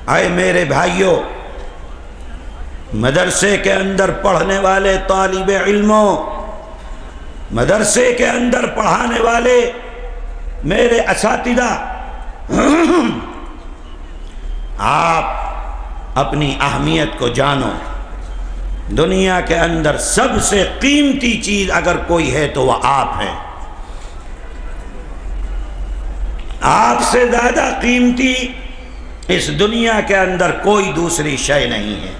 اے میرے بھائیوں، مدرسے کے اندر پڑھنے والے طالب علموں، مدرسے کے اندر پڑھانے والے میرے اساتذہ، آپ اپنی اہمیت کو جانو۔ دنیا کے اندر سب سے قیمتی چیز اگر کوئی ہے تو وہ آپ ہے۔ آپ سے زیادہ قیمتی اس دنیا کے اندر کوئی دوسری شے نہیں ہے۔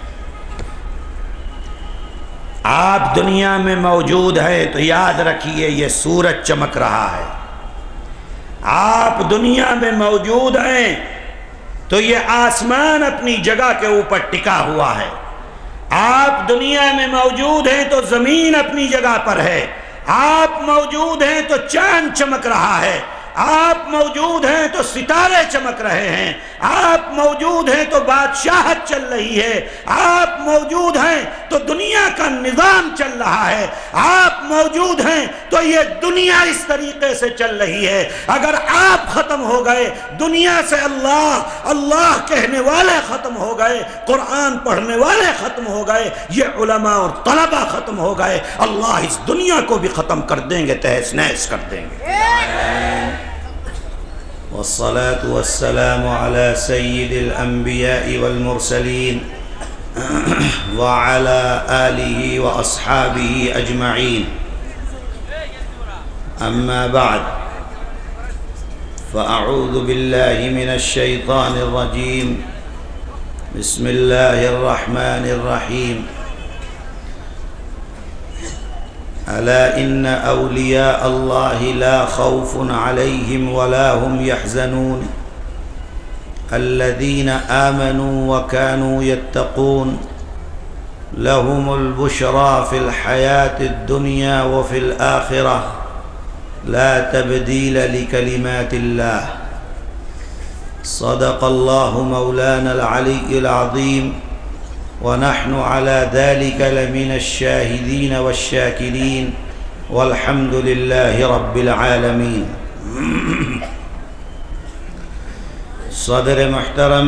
آپ دنیا میں موجود ہیں تو یاد رکھیے یہ سورج چمک رہا ہے۔ آپ دنیا میں موجود ہیں تو یہ آسمان اپنی جگہ کے اوپر ٹکا ہوا ہے۔ آپ دنیا میں موجود ہیں تو زمین اپنی جگہ پر ہے۔ آپ موجود ہیں تو چاند چمک رہا ہے۔ آپ موجود ہیں تو ستارے چمک رہے ہیں۔ آپ موجود ہیں تو بادشاہت چل رہی ہے۔ آپ موجود ہیں تو دنیا کا نظام چل رہا ہے۔ آپ موجود ہیں تو یہ دنیا اس طریقے سے چل رہی ہے۔ اگر آپ ختم ہو گئے، دنیا سے اللہ اللہ کہنے والے ختم ہو گئے، قرآن پڑھنے والے ختم ہو گئے، یہ علماء اور طلباء ختم ہو گئے، اللہ اس دنیا کو بھی ختم کر دیں گے، تہس نہس کر دیں گے۔ والصلاة والسلام على سيد الأنبياء والمرسلين وعلى آله وأصحابه أجمعين، أما بعد فأعوذ بالله من الشيطان الرجيم، بسم الله الرحمن الرحيم، ألا إن أولياء الله لا خوف عليهم ولا هم يحزنون الذين آمنوا وكانوا يتقون لهم البشرى في الحياة الدنيا وفي الآخرة لا تبديل لكلمات الله صدق الله مولانا العلي العظيم ونحن على ذلك لمن الشاهدين والشاكرين والحمد لله رب العالمين۔ صدر محترم،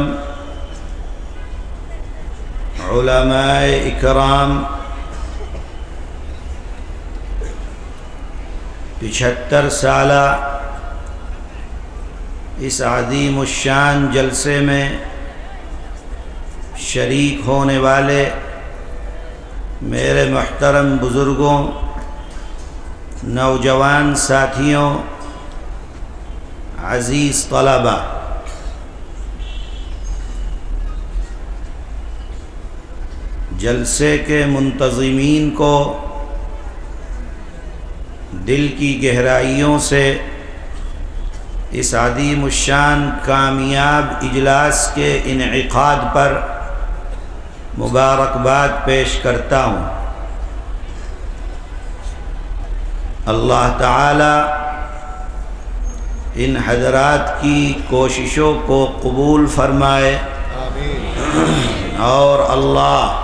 علماء اکرام، 75 سالہ اس عظیم الشان جلسے میں شریک ہونے والے میرے محترم بزرگوں، نوجوان ساتھیوں، عزیز طلبہ، جلسے کے منتظمین کو دل کی گہرائیوں سے اس عظیم الشان کامیاب اجلاس کے انعقاد پر مبارکباد پیش کرتا ہوں۔ اللہ تعالی ان حضرات کی کوششوں کو قبول فرمائے، اور اللہ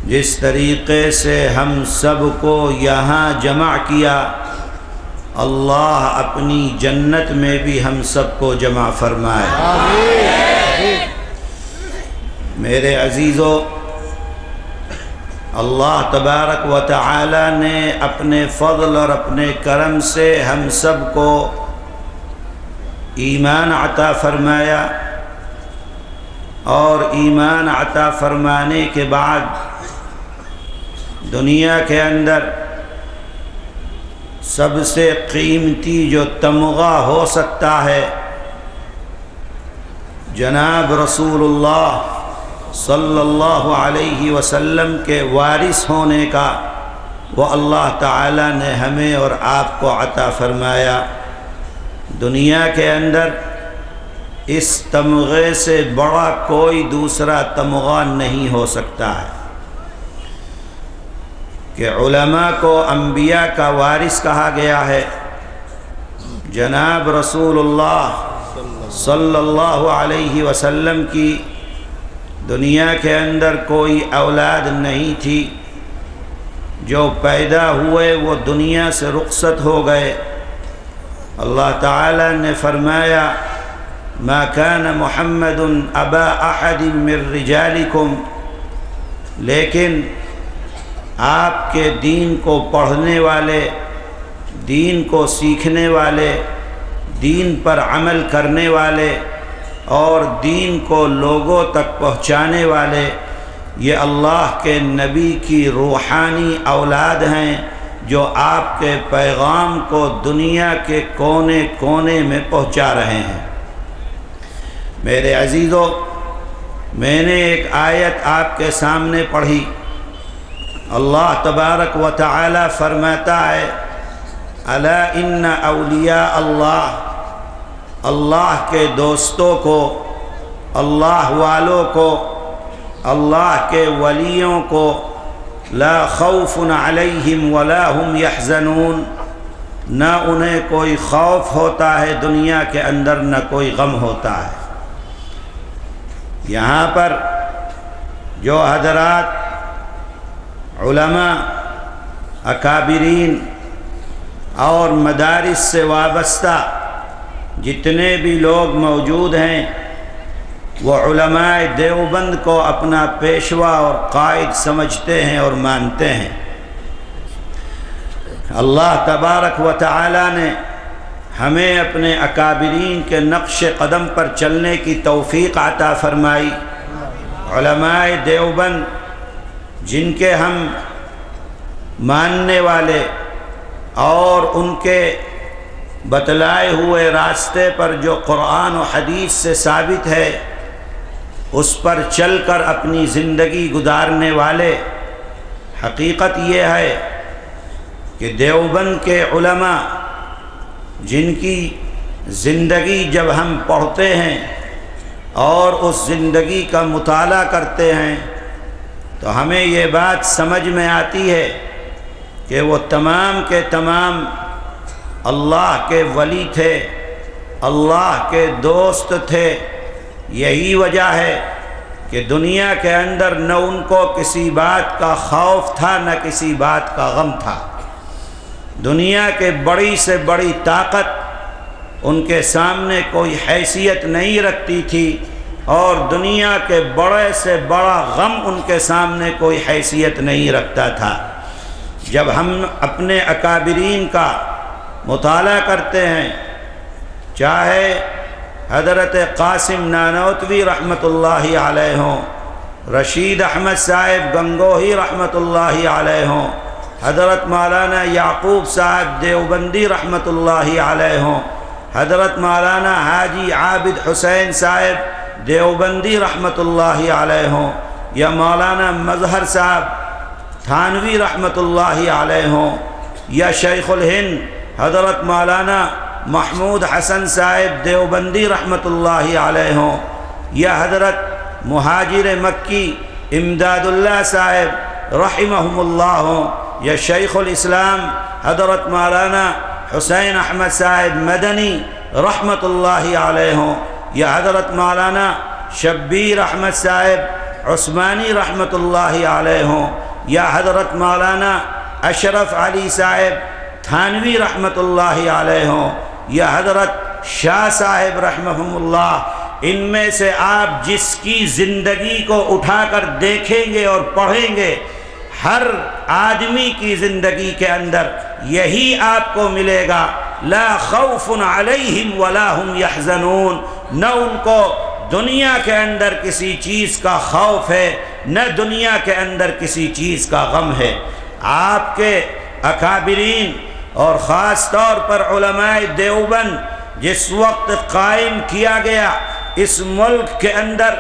جس طریقے سے ہم سب کو یہاں جمع کیا، اللہ اپنی جنت میں بھی ہم سب کو جمع فرمائے۔ میرے عزیزو، اللہ تبارک و تعالی نے اپنے فضل اور اپنے کرم سے ہم سب کو ایمان عطا فرمایا، اور ایمان عطا فرمانے کے بعد دنیا کے اندر سب سے قیمتی جو تمغہ ہو سکتا ہے، جناب رسول اللہ صلی اللہ علیہ وسلم کے وارث ہونے کا، وہ اللہ تعالی نے ہمیں اور آپ کو عطا فرمایا۔ دنیا کے اندر اس تمغے سے بڑا کوئی دوسرا تمغہ نہیں ہو سکتا ہے کہ علماء کو انبیاء کا وارث کہا گیا ہے۔ جناب رسول اللہ صلی اللہ علیہ وسلم کی دنیا کے اندر کوئی اولاد نہیں تھی، جو پیدا ہوئے وہ دنیا سے رخصت ہو گئے۔ اللہ تعالی نے فرمایا ما كان محمد ابا احد من رجالکم، لیکن آپ کے دین کو پڑھنے والے، دین کو سیکھنے والے، دین پر عمل کرنے والے اور دین کو لوگوں تک پہنچانے والے، یہ اللہ کے نبی کی روحانی اولاد ہیں جو آپ کے پیغام کو دنیا کے کونے کونے میں پہنچا رہے ہیں۔ میرے عزیزو، میں نے ایک آیت آپ کے سامنے پڑھی۔ اللہ تبارک و تعالی فرماتا ہے الا ان اولیاء اللہ، اللہ کے دوستوں کو، اللہ والوں کو، اللہ کے ولیوں کو لا خوف علیہم ولا هم یحزنون، نہ انہیں کوئی خوف ہوتا ہے دنیا کے اندر، نہ کوئی غم ہوتا ہے۔ یہاں پر جو حضرات علماء، اکابرین اور مدارس سے وابستہ جتنے بھی لوگ موجود ہیں، وہ علماء دیوبند کو اپنا پیشوا اور قائد سمجھتے ہیں اور مانتے ہیں۔ اللہ تبارک و تعالی نے ہمیں اپنے اکابرین کے نقش قدم پر چلنے کی توفیق عطا فرمائی۔ علماء دیوبند جن کے ہم ماننے والے اور ان کے بتلائے ہوئے راستے پر جو قرآن و حدیث سے ثابت ہے اس پر چل کر اپنی زندگی گزارنے والے، حقیقت یہ ہے کہ دیوبند کے علماء جن کی زندگی جب ہم پڑھتے ہیں اور اس زندگی کا مطالعہ کرتے ہیں تو ہمیں یہ بات سمجھ میں آتی ہے کہ وہ تمام کے تمام اللہ کے ولی تھے، اللہ کے دوست تھے۔ یہی وجہ ہے کہ دنیا کے اندر نہ ان کو کسی بات کا خوف تھا، نہ کسی بات کا غم تھا۔ دنیا کے بڑی سے بڑی طاقت ان کے سامنے کوئی حیثیت نہیں رکھتی تھی، اور دنیا کے بڑے سے بڑا غم ان کے سامنے کوئی حیثیت نہیں رکھتا تھا۔ جب ہم اپنے اکابرین کا مطالعہ کرتے ہیں، چاہے حضرت قاسم نانوتوی رحمۃ اللہ علیہ ہوں، رشید احمد صاحب گنگوہی رحمۃ اللہ علیہ ہوں، حضرت مولانا یعقوب صاحب دیوبندی رحمۃ اللہ علیہ ہوں، حضرت مولانا حاجی عابد حسین صاحب دیوبندی رحمۃ اللہ علیہ ہوں، یا مولانا مظہر صاحب تھانوی رحمۃ اللہ علیہ ہوں، یا شیخ الہند حضرت مولانا محمود حسن صاحب دیوبندی رحمۃ اللہ علیہ ہوں، یا حضرت مہاجر مکی امداد اللہ صاحب رحمہم اللہ ہوں، یا شیخ الاسلام حضرت مولانا حسین احمد صاحب مدنی رحمۃ اللہ علیہ ہوں، یا حضرت مولانا شبیر احمد صاحب عثمانی رحمۃ اللہ علیہ ہوں، یا حضرت مولانا اشرف علی صاحب تھانوی رحمۃ اللہ علیہ ہوں، یا حضرت شاہ صاحب رحمہم اللہ۔ ان میں سے آپ جس کی زندگی کو اٹھا کر دیکھیں گے اور پڑھیں گے، ہر آدمی کی زندگی کے اندر یہی آپ کو ملے گا، لا خوف علیہم ولا هم یحزنون، نہ ان کو دنیا کے اندر کسی چیز کا خوف ہے، نہ دنیا کے اندر کسی چیز کا غم ہے۔ آپ کے اکابرین اور خاص طور پر علماء دیوبند جس وقت قائم کیا گیا، اس ملک کے اندر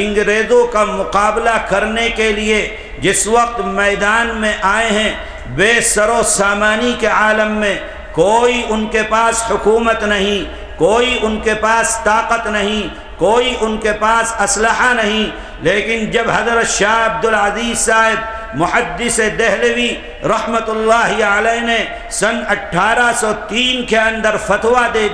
انگریزوں کا مقابلہ کرنے کے لیے جس وقت میدان میں آئے ہیں، بے سر و سامانی کے عالم میں کوئی ان کے پاس حکومت نہیں، کوئی ان کے پاس طاقت نہیں، کوئی ان کے پاس اسلحہ نہیں، لیکن جب حضرت شاہ عبدالعزیز صاحب محدث دہلوی رحمت اللہ علیہ نے سن 1803 کے اندر فتویٰ دے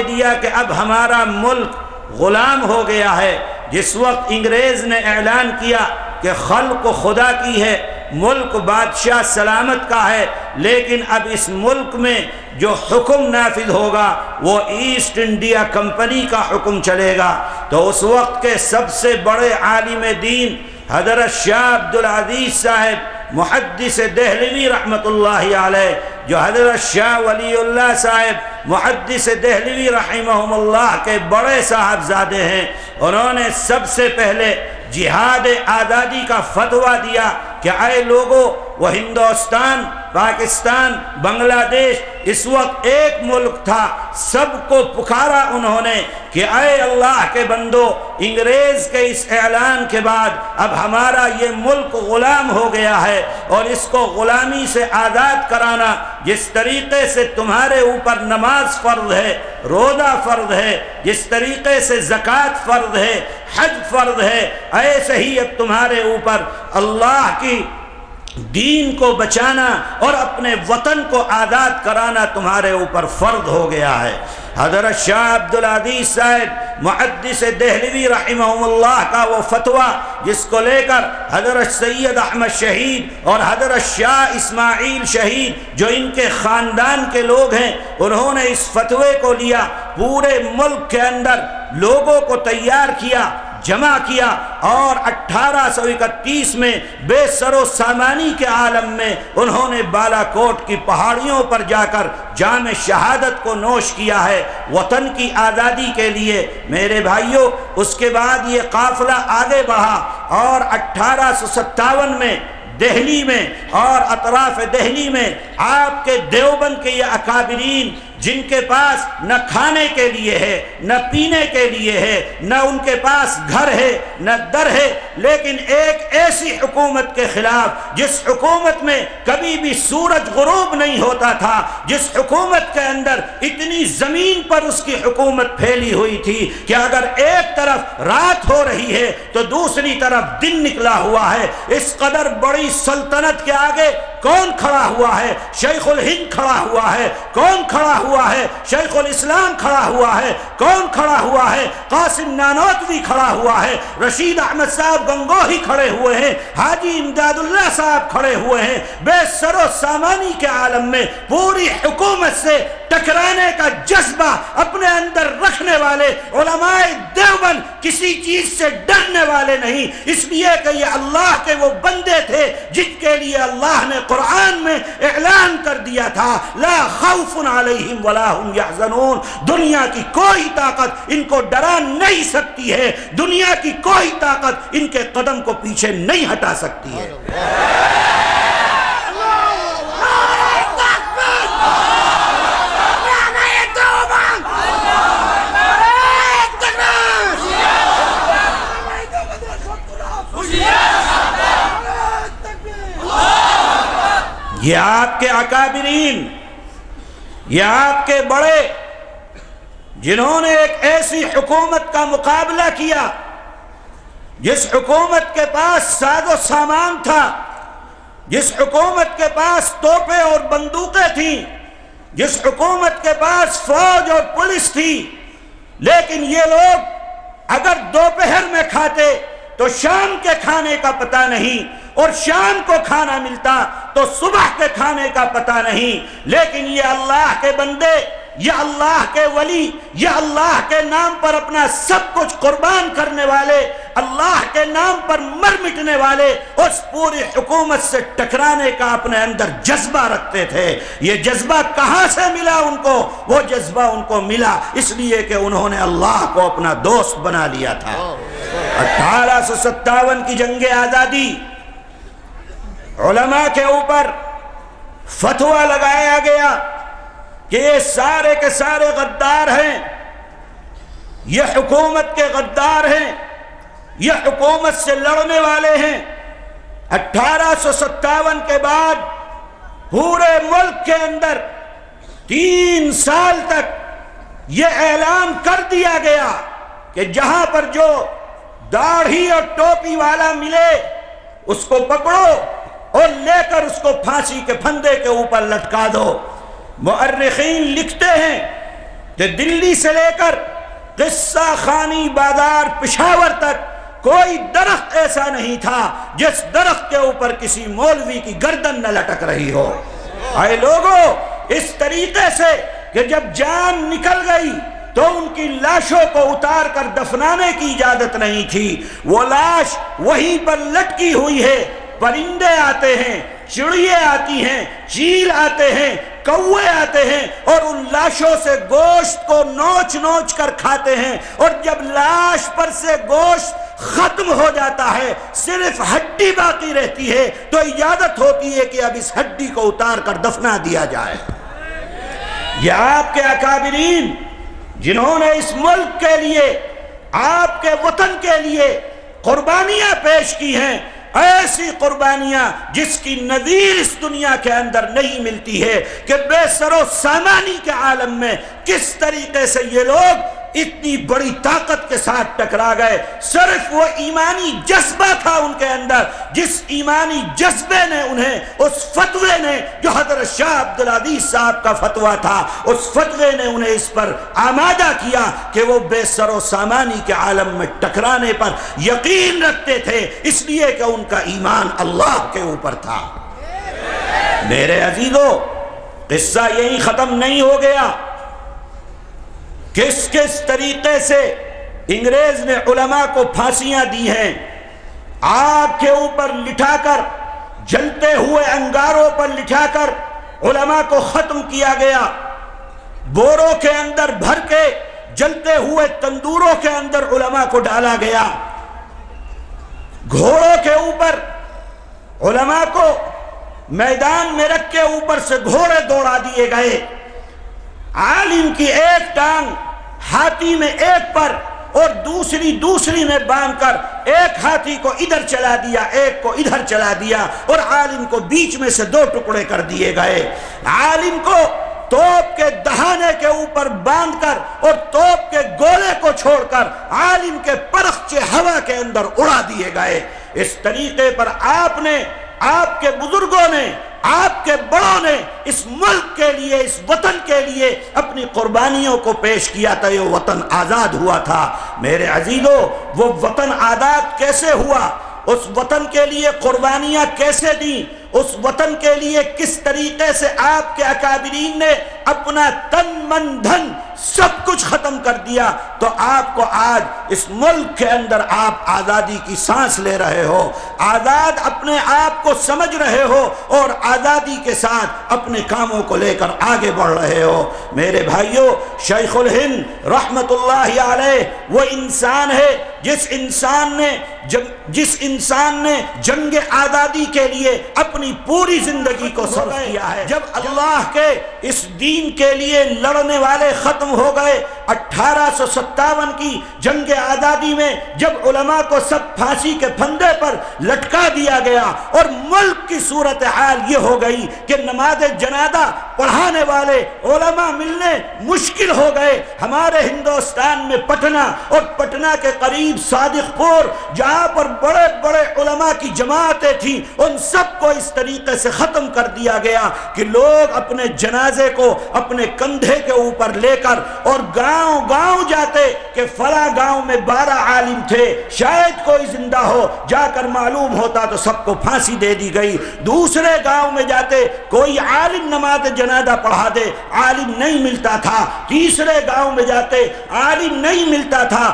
دیا کہ اب ہمارا ملک غلام ہو گیا ہے، جس وقت انگریز نے اعلان کیا کہ خلق خدا کی ہے ملک بادشاہ سلامت کا ہے، لیکن اب اس ملک میں جو حکم نافذ ہوگا وہ ایسٹ انڈیا کمپنی کا حکم چلے گا۔ تو اس وقت کے سب سے بڑے عالم دین حضرت شاہ عبدالعزیز صاحب محدث دہلوی رحمۃ اللہ علیہ، جو حضرت شاہ ولی اللہ صاحب محدث دہلوی رحمہم اللہ کے بڑے صاحبزادے ہیں، انہوں نے سب سے پہلے جہاد آزادی کا فتویٰ دیا کہ اے لوگو، وہ ہندوستان، پاکستان، بنگلہ دیش اس وقت ایک ملک تھا، سب کو پکارا انہوں نے کہ اے اللہ کے بندو، انگریز کے اس اعلان کے بعد اب ہمارا یہ ملک غلام ہو گیا ہے، اور اس کو غلامی سے آزاد کرانا، جس طریقے سے تمہارے اوپر نماز فرض ہے، روزہ فرض ہے، جس طریقے سے زکوٰۃ فرض ہے، حج فرض ہے، ایسے ہی اب تمہارے اوپر اللہ کی دین کو بچانا اور اپنے وطن کو آزاد کرانا تمہارے اوپر فرض ہو گیا ہے۔ حضرت شاہ عبدالعزیز صاحب محدث دہلوی رحمہم اللہ کا وہ فتویٰ، جس کو لے کر حضرت سید احمد شہید اور حضرت شاہ اسماعیل شہید جو ان کے خاندان کے لوگ ہیں، انہوں نے اس فتوے کو لیا، پورے ملک کے اندر لوگوں کو تیار کیا، جمع کیا، اور 1831 میں بے سر و سامانی کے عالم میں انہوں نے بالا کوٹ کی پہاڑیوں پر جا کر جام شہادت کو نوش کیا ہے وطن کی آزادی کے لیے۔ میرے بھائیوں، اس کے بعد یہ قافلہ آگے بڑھا، اور 1857 میں دہلی میں اور اطراف دہلی میں آپ کے دیوبند کے یہ اکابرین، جن کے پاس نہ کھانے کے لیے ہے، نہ پینے کے لیے ہے، نہ ان کے پاس گھر ہے، نہ در ہے، لیکن ایک ایسی حکومت کے خلاف جس حکومت میں کبھی بھی سورج غروب نہیں ہوتا تھا، جس حکومت کے اندر اتنی زمین پر اس کی حکومت پھیلی ہوئی تھی کہ اگر ایک طرف رات ہو رہی ہے تو دوسری طرف دن نکلا ہوا ہے، اس قدر بڑی سلطنت کے آگے کون کھڑا ہوا ہے؟ شیخ الہند کھڑا ہوا ہے۔ کون کھڑا ہوا ہے؟ شیخ الاسلام کھڑا ہوا ہے۔ کون کھڑا ہوا ہے؟ قاسم نانوتوی کھڑا ہوا ہے۔ رشید احمد صاحب گنگوہی کھڑے ہوئے ہیں۔ حاجی امداد اللہ صاحب کھڑے ہوئے ہیں۔ بے سر و سامانی کے عالم میں پوری حکومت سے ٹکرانے کا جذبہ اپنے اندر رکھنے والے علماء دیوبند کسی چیز سے ڈرنے والے نہیں، اس لیے کہ یہ اللہ کے وہ بندے تھے جن کے لیے اللہ نے قرآن میں اعلان کر دیا تھا، لا خوف علیہم ولا هم یحزنون۔ دنیا کی کوئی طاقت ان کو ڈرا نہیں سکتی ہے، دنیا کی کوئی طاقت ان کے قدم کو پیچھے نہیں ہٹا سکتی ہے۔ یہ آپ کے اکابرین، یہ آپ کے بڑے، جنہوں نے ایک ایسی حکومت کا مقابلہ کیا جس حکومت کے پاس ساز و سامان تھا، جس حکومت کے پاس توپیں اور بندوقیں تھیں، جس حکومت کے پاس فوج اور پولیس تھی، لیکن یہ لوگ اگر دوپہر میں کھاتے تو شام کے کھانے کا پتہ نہیں، اور شام کو کھانا ملتا تو صبح کے کھانے کا پتہ نہیں۔ لیکن یہ اللہ کے بندے، یہ اللہ کے ولی، یہ اللہ کے نام پر اپنا سب کچھ قربان کرنے والے، اللہ کے نام پر مر مٹنے والے، اس پوری حکومت سے ٹکرانے کا اپنے اندر جذبہ رکھتے تھے۔ یہ جذبہ کہاں سے ملا ان کو؟ وہ جذبہ ان کو ملا اس لیے کہ انہوں نے اللہ کو اپنا دوست بنا لیا تھا۔ 1857 کی جنگ آزادی، علماء کے اوپر فتویٰ لگایا گیا کہ یہ سارے کے سارے غدار ہیں، یہ حکومت کے غدار ہیں، یہ حکومت سے لڑنے والے ہیں۔ 1857 کے بعد پورے ملک کے اندر 3 سال تک یہ اعلان کر دیا گیا کہ جہاں پر جو داڑھی اور ٹوپی والا ملے اس کو پکڑو اور لے کر اس کو پھانسی کے پھندے کے اوپر لٹکا دو۔ مؤرخین لکھتے ہیں کہ دلی سے لے کر قصہ خانی بازار پشاور تک کوئی درخت ایسا نہیں تھا جس درخت کے اوپر کسی مولوی کی گردن نہ لٹک رہی ہو۔ اے لوگو، اس طریقے سے کہ جب جان نکل گئی تو ان کی لاشوں کو اتار کر دفنانے کی اجازت نہیں تھی، وہ لاش وہیں پر لٹکی ہوئی ہے۔ پرندے آتے ہیں، چڑیے آتی ہیں، چیل آتے ہیں، کوے آتے ہیں اور ان لاشوں سے گوشت کو نوچ نوچ کر کھاتے ہیں، اور جب لاش پر سے گوشت ختم ہو جاتا ہے، صرف ہڈی باقی رہتی ہے، تو اجازت ہوتی ہے کہ اب اس ہڈی کو اتار کر دفنا دیا جائے۔ یہ آپ کے اکابرین جنہوں نے اس ملک کے لیے، آپ کے وطن کے لیے قربانیاں پیش کی ہیں، ایسی قربانیاں جس کی نظیر اس دنیا کے اندر نہیں ملتی ہے، کہ بے سر و سامانی کے عالم میں کس طریقے سے یہ لوگ اتنی بڑی طاقت کے ساتھ ٹکرا گئے۔ صرف وہ ایمانی جذبہ تھا ان کے اندر، جس ایمانی جذبے نے انہیں، اس فتوے نے جو حضرت شاہ عبدالعزیز صاحب کا فتویٰ تھا، اس فتوے نے انہیں اس پر آمادہ کیا کہ وہ بے سر و سامانی کے عالم میں ٹکرانے پر یقین رکھتے تھے، اس لیے کہ ان کا ایمان اللہ کے اوپر تھا۔ میرے عزیزو، قصہ یہی ختم نہیں ہو گیا۔ کس کس طریقے سے انگریز نے علماء کو پھانسیاں دی ہیں، آگ کے اوپر لٹھا کر، جلتے ہوئے انگاروں پر لٹھا کر علماء کو ختم کیا گیا، بوروں کے اندر بھر کے جلتے ہوئے تندوروں کے اندر علماء کو ڈالا گیا، گھوڑوں کے اوپر علماء کو میدان میں رکھ کے اوپر سے گھوڑے دوڑا دیے گئے، عالم کی ایک ٹانگ ہاتھی میں ایک پر اور دوسری میں باندھ کر ایک ہاتھی کو ادھر چلا دیا، ایک کو ادھر چلا دیا، اور عالم کو بیچ میں سے دو ٹکڑے کر دیے گئے۔ عالم کو توپ کے دہانے کے اوپر باندھ کر اور توپ کے گولے کو چھوڑ کر عالم کے پرخچے ہوا کے اندر اڑا دیے گئے۔ اس طریقے پر آپ نے، آپ کے بزرگوں نے، آپ کے بڑوں نے اس ملک کے لیے، اس وطن کے لیے اپنی قربانیوں کو پیش کیا تھا، یہ وطن آزاد ہوا تھا۔ میرے عزیزو، وہ وطن آزاد کیسے ہوا؟ اس وطن کے لیے قربانیاں کیسے دیں؟ اس وطن کے لیے کس طریقے سے آپ کے اکابرین نے اپنا تن من دھن سب کچھ ختم کر دیا، تو آپ کو آج اس ملک کے اندر آپ آزادی کی سانس لے رہے ہو، آزاد اپنے آپ کو سمجھ رہے ہو اور آزادی کے ساتھ اپنے کاموں کو لے کر آگے بڑھ رہے ہو۔ میرے بھائیوں، شیخ الہند رحمت اللہ علیہ وہ انسان ہے جس انسان نے جنگ آزادی کے لیے اپنی پوری زندگی کو صرف کیا ہے۔ جب اللہ کے اس دین کے لیے لڑنے والے ختم ہو گئے، 1857 کی جنگ آزادی میں جب علماء کو سب پھانسی کے پھندے پر لٹکا دیا گیا اور ملک کی صورتحال یہ ہو گئی کہ نماز جنازہ پڑھانے والے علماء ملنے مشکل ہو گئے، ہمارے ہندوستان میں پٹنہ اور پٹنہ کے قریب صادق پور، جہاں پر بڑے بڑے علماء کی جماعتیں تھیں، ان سب کو اس طریقے سے ختم کر دیا گیا کہ لوگ اپنے جنازے کو اپنے کندھے کے اوپر لے کر اور گاؤں گاؤں جاتے کہ فلاں گاؤں میں 12 عالم تھے، شاید کوئی زندہ ہو، جا کر معلوم ہوتا تو سب کو پھانسی دے دی گئی۔ دوسرے گاؤں میں جاتے، کوئی عالم نماز جنازہ پڑھا دے، عالم نہیں ملتا تھا۔ تیسرے گاؤں میں جاتے، عالم نہیں ملتا تھا۔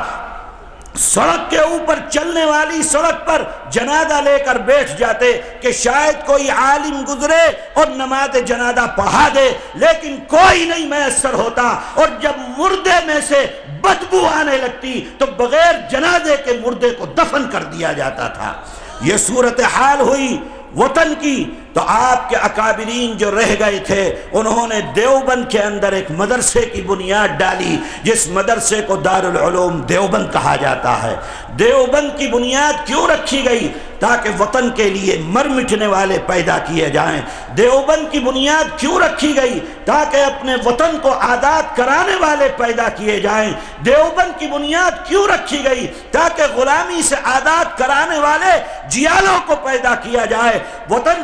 سڑک کے اوپر چلنے والی سڑک پر جنازہ لے کر بیٹھ جاتے کہ شاید کوئی عالم گزرے اور نماز جنازہ پڑھا دے، لیکن کوئی نہیں میسر ہوتا، اور جب مردے میں سے بدبو آنے لگتی تو بغیر جنازے کے مردے کو دفن کر دیا جاتا تھا۔ یہ صورتحال ہوئی وطن کی، تو آپ کے اکابرین جو رہ گئے تھے انہوں نے دیوبند کے اندر ایک مدرسے کی بنیاد ڈالی، جس مدرسے کو دارالعلوم دیوبند کہا جاتا ہے۔ دیوبند کی بنیاد کیوں رکھی گئی؟ تاکہ وطن کے لیے مر مٹنے والے پیدا کیے جائیں۔ دیوبند کی بنیاد کیوں رکھی گئی؟ تاکہ اپنے وطن کو آزاد کرانے والے پیدا کیے جائیں۔ دیوبند کی بنیاد کیوں رکھی گئی؟ تاکہ غلامی سے آزاد کرانے والے جیالوں کو پیدا کیا جائے۔ وطن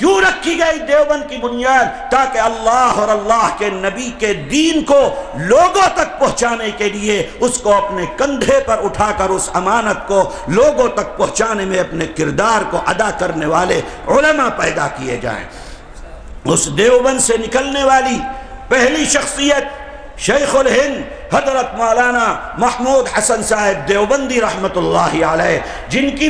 کیوں رکھی گئی دیوبند کی بنیاد؟ تاکہ اللہ اور اللہ کے نبی کے دین کو لوگوں تک پہنچانے کے لیے اس کو اپنے کندھے پر اٹھا کر اس امانت کو لوگوں تک پہنچانے میں اپنے کردار کو ادا کرنے والے علماء پیدا کیے جائیں۔ اس دیوبند سے نکلنے والی پہلی شخصیت شیخ الہند حضرت مولانا محمود حسن صاحب دیوبندی رحمت اللہ علیہ، جن کی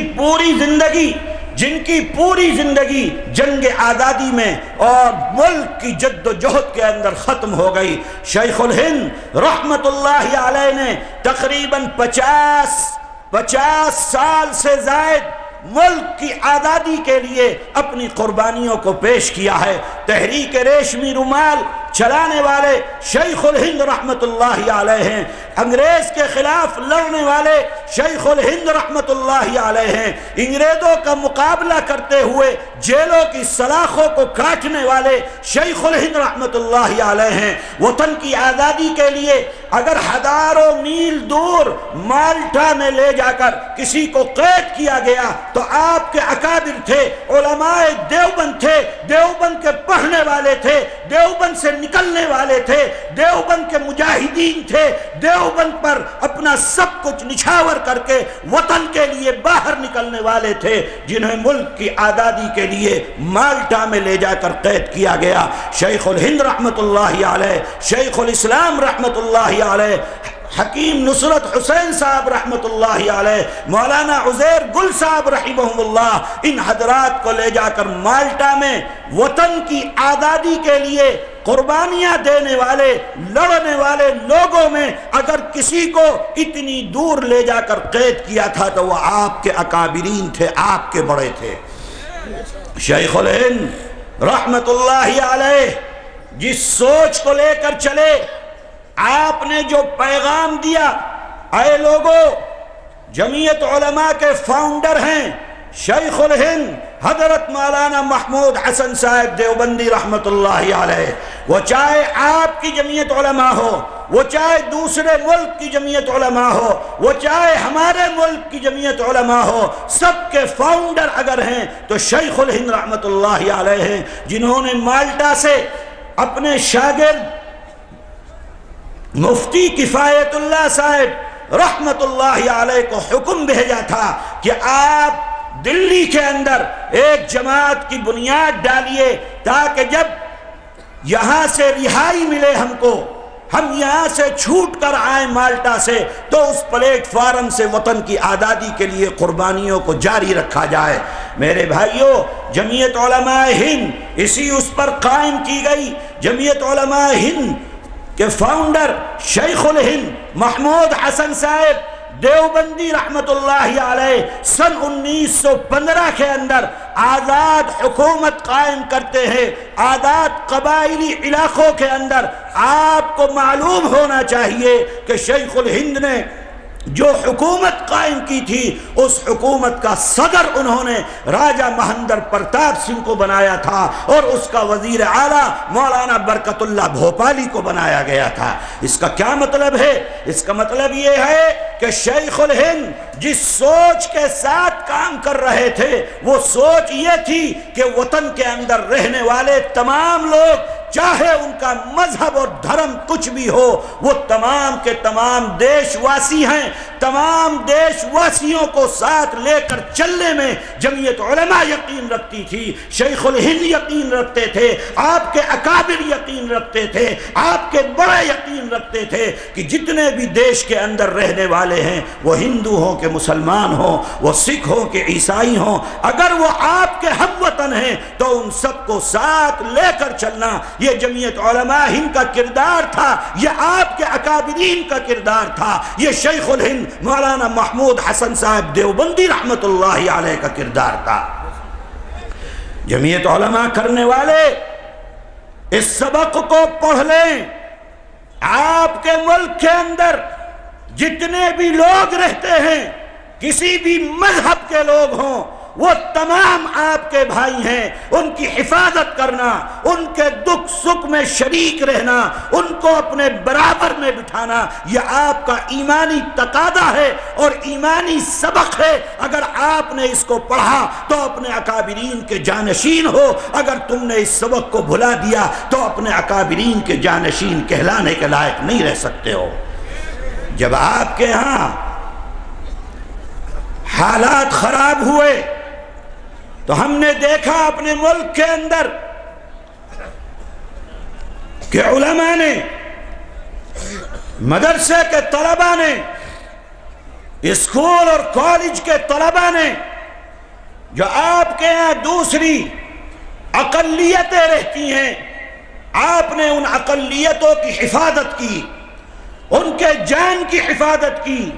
پوری زندگی جنگ آزادی میں اور ملک کی جد و جہد کے اندر ختم ہو گئی۔ شیخ الہند رحمت اللہ علیہ نے تقریباً 50 سال سے زائد ملک کی آزادی کے لیے اپنی قربانیوں کو پیش کیا ہے۔ تحریک ریشمی رومال چلانے والے شیخ الہند رحمت اللہ علیہ ہیں، انگریز کے خلاف لڑنے والے شیخ الہند رحمت اللہ علیہ ہیں، انگریزوں کا مقابلہ کرتے ہوئے جیلوں کی سلاخوں کو کاٹنے والے شیخ الہند رحمت اللہ علیہ ہیں۔ وطن کی آزادی کے لیے اگر ہزاروں میل دور مالٹا میں لے جا کر کسی کو قید کیا گیا تو آپ کے اکابر تھے، علماء دیوبند تھے، دیوبند کے پڑھنے والے تھے، دیوبند سے نکلنے والے تھے، دیوبند کے مجاہدین تھے، دیوبند پر اپنا سب کچھ نچھاور کر کے وطن کے لیے باہر نکلنے والے تھے، جنہیں ملک کی آزادی کے لیے مالٹا میں لے جا کر قید کیا گیا۔ شیخ الہند رحمت اللہ علیہ، شیخ الاسلام رحمت اللہ علیہ، حکیم نصرت حسین صاحب رحمت اللہ علیہ، مولانا عزیر گل صاحب رحمہ اللہ، ان حضرات کو لے جا کر مالٹا میں وطن کی آزادی کے لیے قربانیاں دینے والے لڑنے والے لوگوں میں اگر کسی کو اتنی دور لے جا کر قید کیا تھا تو وہ آپ کے اکابرین تھے، آپ کے بڑے تھے۔ شیخ الہند رحمت اللہ علیہ جس سوچ کو لے کر چلے، آپ نے جو پیغام دیا، اے لوگو، جمعیت علماء کے فاؤنڈر ہیں شیخ الہند حضرت مولانا محمود حسن صاحب دیوبندی رحمت اللہ علیہ، وہ چاہے آپ کی جمعیت علماء ہو، وہ چاہے دوسرے ملک کی جمعیت علماء ہو، وہ چاہے ہمارے ملک کی جمعیت علماء ہو، سب کے فاؤنڈر اگر ہیں تو شیخ الہند رحمت اللہ علیہ ہیں، جنہوں نے مالٹا سے اپنے شاگرد مفتی کفایت اللہ صاحب رحمت اللہ علیہ کو حکم بھیجا تھا کہ آپ دلی کے اندر ایک جماعت کی بنیاد ڈالیے تاکہ جب یہاں سے رہائی ملے ہم یہاں سے چھوٹ کر آئیں مالٹا سے تو اس پلیٹ فارم سے وطن کی آزادی کے لیے قربانیوں کو جاری رکھا جائے۔ میرے بھائیوں، جمعیت علماء ہند اسی اس پر قائم کی گئی۔ جمعیت علماء ہند کہ فاؤنڈر شیخ الہند محمود حسن صاحب دیوبندی رحمت اللہ علیہ سن 1915 کے اندر آزاد حکومت قائم کرتے ہیں، آزاد قبائلی علاقوں کے اندر۔ آپ کو معلوم ہونا چاہیے کہ شیخ الہند نے جو حکومت قائم کی تھی اس حکومت کا صدر انہوں نے راجہ مہندر پرتاپ سنگھ کو بنایا تھا اور اس کا وزیر اعلیٰ مولانا برکت اللہ بھوپالی کو بنایا گیا تھا۔ اس کا کیا مطلب ہے؟ اس کا مطلب یہ ہے کہ شیخ الہند جس سوچ کے ساتھ کام کر رہے تھے وہ سوچ یہ تھی کہ وطن کے اندر رہنے والے تمام لوگ، چاہے ان کا مذہب اور دھرم کچھ بھی ہو، وہ تمام کے تمام دیش واسی ہیں۔ تمام دیش واسیوں کو ساتھ لے کر چلنے میں جمعیت علماء یقین رکھتی تھی، شیخ الہند یقین رکھتے تھے، آپ کے اکابر یقین رکھتے تھے، آپ کے بڑے یقین رکھتے تھے کہ جتنے بھی دیش کے اندر رہنے والے ہیں، وہ ہندو ہوں کہ مسلمان ہوں، وہ سکھ ہوں کہ عیسائی ہوں، اگر وہ آپ کے ہم وطن ہیں تو ان سب کو ساتھ لے کر چلنا یہ جمعیت علماء ہند کا کردار تھا، یہ آپ کے اکابرین کا کردار تھا، یہ شیخ الہند مولانا محمود حسن صاحب دیوبندی رحمت اللہ علیہ کا کردار تھا۔ جمعیت علماء کرنے والے اس سبق کو پڑھ لیں، آپ کے ملک کے اندر جتنے بھی لوگ رہتے ہیں، کسی بھی مذہب کے لوگ ہوں، وہ تمام آپ کے بھائی ہیں، ان کی حفاظت کرنا، ان کے دکھ سکھ میں شریک رہنا، ان کو اپنے برابر میں بٹھانا، یہ آپ کا ایمانی تقاضا ہے اور ایمانی سبق ہے۔ اگر آپ نے اس کو پڑھا تو اپنے اکابرین کے جانشین ہو، اگر تم نے اس سبق کو بھلا دیا تو اپنے اکابرین کے جانشین کہلانے کے لائق نہیں رہ سکتے ہو۔ جب آپ کے ہاں حالات خراب ہوئے تو ہم نے دیکھا اپنے ملک کے اندر کہ علماء نے، مدرسے کے طلباء نے، اسکول اور کالج کے طلباء نے، جو آپ کے ہاں دوسری اقلیتیں رہتی ہیں، آپ نے ان اقلیتوں کی حفاظت کی، ان کے جان کی حفاظت کی،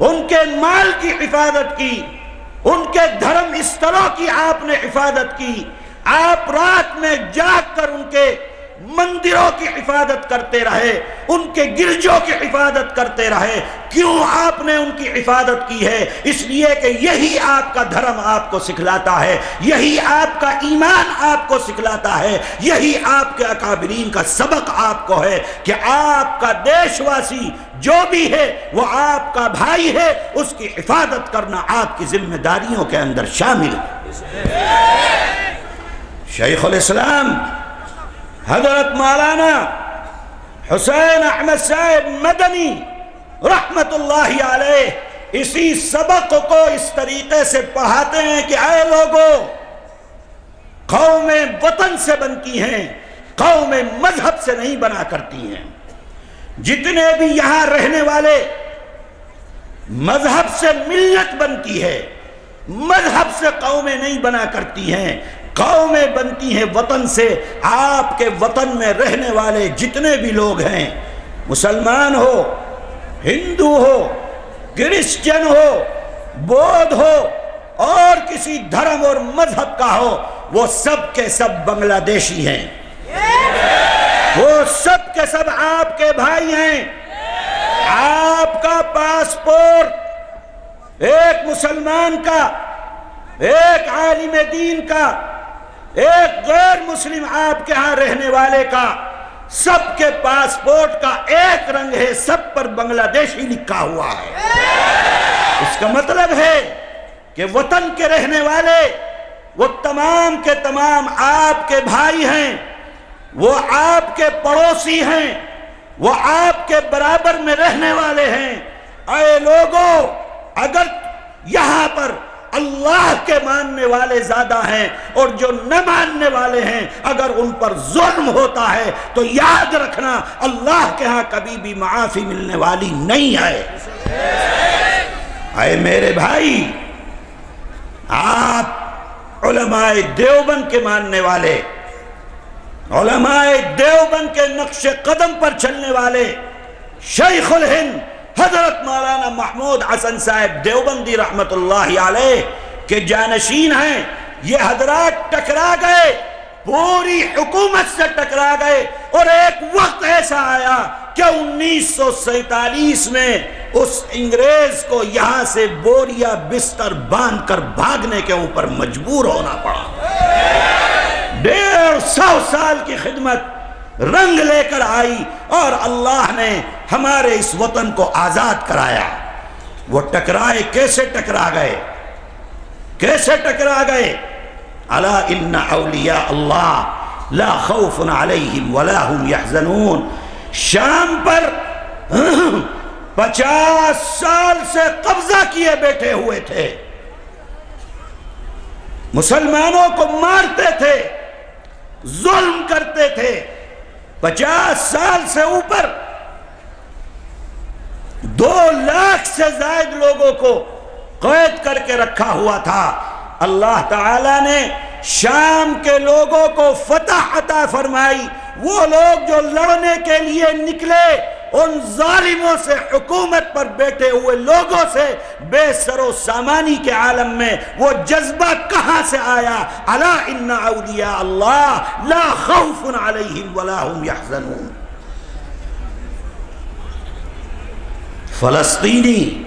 ان کے مال کی حفاظت کی، ان کے دھرم استروں کی آپ نے حفاظت کی۔ آپ رات میں جاگ کر ان کے مندروں کی حفاظت کرتے رہے، ان کے گرجوں کی حفاظت کرتے رہے۔ کیوں آپ نے ان کی حفاظت کی ہے؟ اس لیے کہ یہی آپ کا دھرم آپ کو سکھلاتا ہے، یہی آپ کا ایمان آپ کو سکھلاتا ہے، یہی آپ کے اکابرین کا سبق آپ کو ہے کہ آپ کا دیش واسی جو بھی ہے وہ آپ کا بھائی ہے، اس کی حفاظت کرنا آپ کی ذمہ داریوں کے اندر شامل ہے۔ شیخ الاسلام حضرت مولانا حسین احمد صاحب مدنی رحمت اللہ علیہ اسی سبق کو اس طریقے سے پڑھاتے ہیں کہ اے لوگوں، قومیں وطن سے بنتی ہیں، قومیں مذہب سے نہیں بنا کرتی ہیں۔ جتنے بھی یہاں رہنے والے مذہب سے ملت بنتی ہے، مذہب سے قومیں نہیں بنا کرتی ہیں، قومیں بنتی ہیں وطن سے۔ آپ کے وطن میں رہنے والے جتنے بھی لوگ ہیں، مسلمان ہو، ہندو ہو، کرسچن ہو، بودھ ہو اور کسی دھرم اور مذہب کا ہو، وہ سب کے سب بنگلہ دیشی ہیں، وہ سب کے سب آپ کے بھائی ہیں۔ آپ کا پاسپورٹ ایک مسلمان کا، ایک عالم دین کا، ایک غیر مسلم آپ کے ہاں رہنے والے کا، سب کے پاسپورٹ کا ایک رنگ ہے، سب پر بنگلہ دیشی لکھا ہوا ہے۔ اس کا مطلب ہے کہ وطن کے رہنے والے وہ تمام کے تمام آپ کے بھائی ہیں، وہ آپ کے پڑوسی ہیں، وہ آپ کے برابر میں رہنے والے ہیں۔ اے لوگوں، اگر یہاں پر اللہ کے ماننے والے زیادہ ہیں اور جو نہ ماننے والے ہیں، اگر ان پر ظلم ہوتا ہے تو یاد رکھنا اللہ کے ہاں کبھی بھی معافی ملنے والی نہیں ہے۔ اے میرے بھائی، آپ علماء دیوبند کے ماننے والے، علماء دیوبند کے نقش قدم پر چلنے والے، شیخ الہند حضرت مولانا محمود حسن صاحب دیوبندی رحمت اللہ علیہ کے جانشین ہیں۔ یہ حضرات ٹکرا گئے، پوری حکومت سے ٹکرا گئے، اور ایک وقت ایسا آیا کہ 1947 میں اس انگریز کو یہاں سے بوریا بستر باندھ کر بھاگنے کے اوپر مجبور ہونا پڑا۔ 150 سال کی خدمت رنگ لے کر آئی اور اللہ نے ہمارے اس وطن کو آزاد کرایا۔ وہ ٹکرائے، کیسے ٹکرا گئے، کیسے ٹکرا گئے؟ الا ان اولیاء اللہ لا خوف علیہم ولا هم يحزنون۔ شام پر 50 سال سے قبضہ کیے بیٹھے ہوئے تھے، مسلمانوں کو مارتے تھے، ظلم کرتے تھے، 50 سال سے اوپر 2 لاکھ سے زائد لوگوں کو قید کر کے رکھا ہوا تھا۔ اللہ تعالیٰ نے شام کے لوگوں کو فتح عطا فرمائی۔ وہ لوگ جو لڑنے کے لیے نکلے، ان ظالموں سے، حکومت پر بیٹھے ہوئے لوگوں سے بے سر و سامانی کے عالم میں وہ جذبہ کہاں سے آیا؟ الا ان اولیاء اللہ لا خوف علیہم ولا هم يحزنون۔ فلسطینی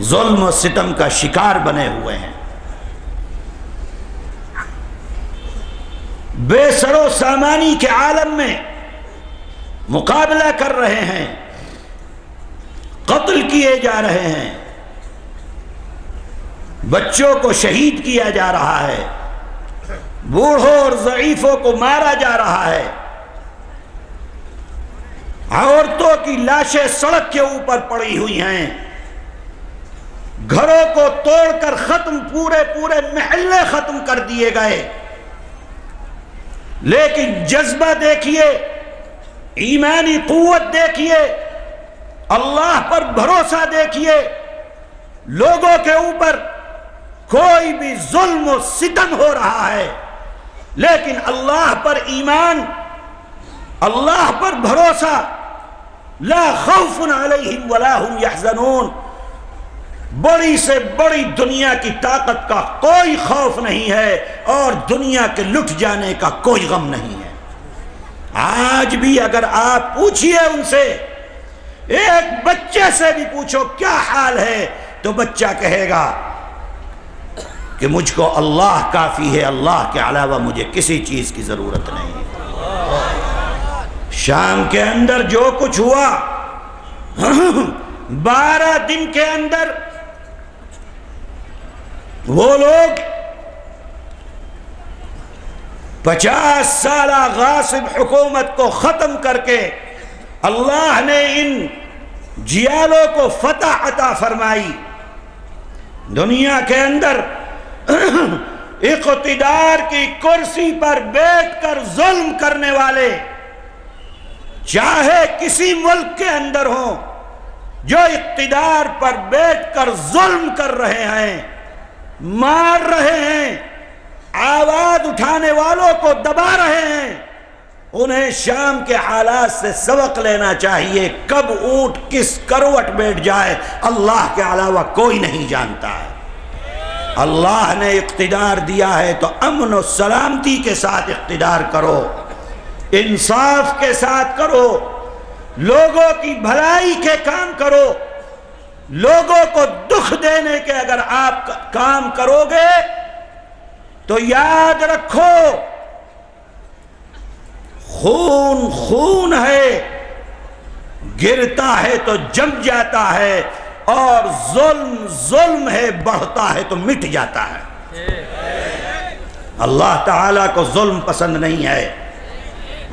ظلم و ستم کا شکار بنے ہوئے ہیں، بے سر و سامانی کے عالم میں مقابلہ کر رہے ہیں، قتل کیے جا رہے ہیں، بچوں کو شہید کیا جا رہا ہے، بوڑھوں اور ضعیفوں کو مارا جا رہا ہے، عورتوں کی لاشیں سڑک کے اوپر پڑی ہوئی ہیں، گھروں کو توڑ کر پورے محلے ختم کر دیے گئے، لیکن جذبہ دیکھیے، ایمانی قوت دیکھیے، اللہ پر بھروسہ دیکھیے، لوگوں کے اوپر کوئی بھی ظلم و ستم ہو رہا ہے لیکن اللہ پر ایمان، اللہ پر بھروسہ، لا خوف علیہم ولا هم یحزنون، بڑی سے بڑی دنیا کی طاقت کا کوئی خوف نہیں ہے اور دنیا کے لٹ جانے کا کوئی غم نہیں ہے۔ آج بھی اگر آپ پوچھئے ان سے، ایک بچے سے بھی پوچھو کیا حال ہے، تو بچہ کہے گا کہ مجھ کو اللہ کافی ہے، اللہ کے علاوہ مجھے کسی چیز کی ضرورت نہیں ہے۔ شام کے اندر جو کچھ ہوا، 12 دن کے اندر وہ لوگ 50 سالہ غاصب حکومت کو ختم کر کے اللہ نے ان جیالوں کو فتح عطا فرمائی۔ دنیا کے اندر اقتدار کی کرسی پر بیٹھ کر ظلم کرنے والے چاہے کسی ملک کے اندر ہوں، جو اقتدار پر بیٹھ کر ظلم کر رہے ہیں، مار رہے ہیں، آواز اٹھانے والوں کو دبا رہے ہیں، انہیں شام کے حالات سے سبق لینا چاہیے۔ کب اونٹ کس کروٹ بیٹھ جائے اللہ کے علاوہ کوئی نہیں جانتا ہے۔ اللہ نے اقتدار دیا ہے تو امن و سلامتی کے ساتھ اقتدار کرو، انصاف کے ساتھ کرو، لوگوں کی بھلائی کے کام کرو۔ لوگوں کو دکھ دینے کے اگر آپ کام کرو گے تو یاد رکھو، خون خون ہے، گرتا ہے تو جم جاتا ہے، اور ظلم ظلم ہے، بڑھتا ہے تو مٹ جاتا ہے۔ اللہ تعالیٰ کو ظلم پسند نہیں ہے،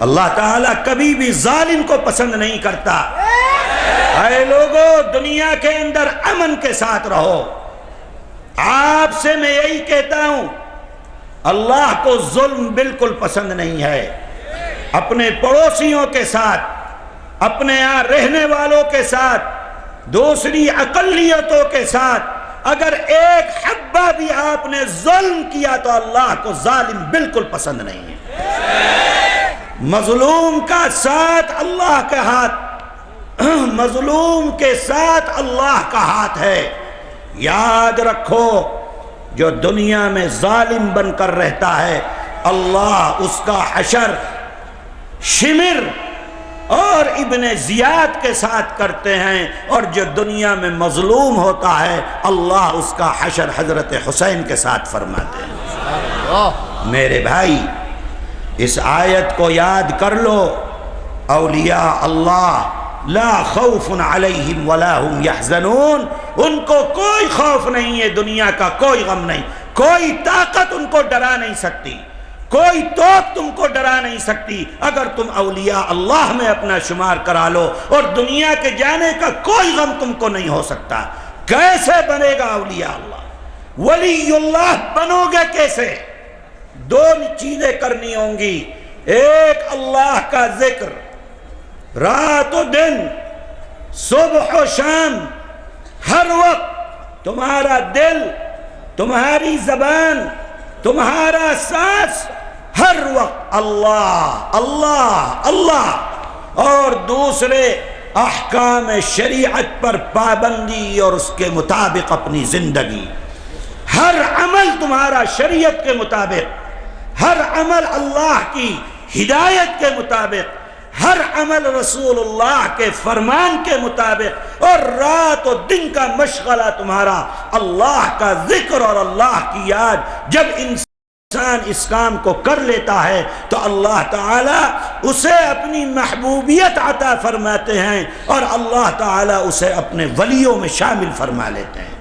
اللہ تعالیٰ کبھی بھی ظالم کو پسند نہیں کرتا۔ اے لوگو، دنیا کے اندر امن کے ساتھ رہو۔ آپ سے میں یہی کہتا ہوں، اللہ کو ظلم بالکل پسند نہیں ہے۔ اپنے پڑوسیوں کے ساتھ، اپنے یہاں رہنے والوں کے ساتھ، دوسری اقلیتوں کے ساتھ اگر ایک حبہ بھی آپ نے ظلم کیا تو اللہ کو ظالم بالکل پسند نہیں ہے۔ مظلوم کا ساتھ اللہ کا ہاتھ، مظلوم کے ساتھ اللہ کا ہاتھ ہے۔ یاد رکھو، جو دنیا میں ظالم بن کر رہتا ہے اللہ اس کا حشر شمر اور ابن زیاد کے ساتھ کرتے ہیں، اور جو دنیا میں مظلوم ہوتا ہے اللہ اس کا حشر حضرت حسین کے ساتھ فرماتے ہیں۔ میرے بھائی، اس آیت کو یاد کر لو، اولیاء اللہ لا خوف علیہم ولا هم یحزنون، ان کو کوئی خوف نہیں ہے، دنیا کا کوئی غم نہیں، کوئی طاقت ان کو ڈرا نہیں سکتی، کوئی توپ تم کو ڈرا نہیں سکتی اگر تم اولیاء اللہ میں اپنا شمار کرا لو، اور دنیا کے جانے کا کوئی غم تم کو نہیں ہو سکتا۔ کیسے بنے گا اولیاء اللہ؟ ولی اللہ بنو گے کیسے؟ دو چیزیں کرنی ہوں گی، ایک اللہ کا ذکر رات و دن، صبح و شام، ہر وقت تمہارا دل، تمہاری زبان، تمہارا سانس، ہر وقت اللہ اللہ اللہ، اور دوسرے احکام شریعت پر پابندی اور اس کے مطابق اپنی زندگی، ہر عمل تمہارا شریعت کے مطابق، ہر عمل اللہ کی ہدایت کے مطابق، ہر عمل رسول اللہ کے فرمان کے مطابق، اور رات و دن کا مشغلہ تمہارا اللہ کا ذکر اور اللہ کی یاد۔ جب انسان اس کام کو کر لیتا ہے تو اللہ تعالیٰ اسے اپنی محبوبیت عطا فرماتے ہیں، اور اللہ تعالیٰ اسے اپنے ولیوں میں شامل فرما لیتے ہیں۔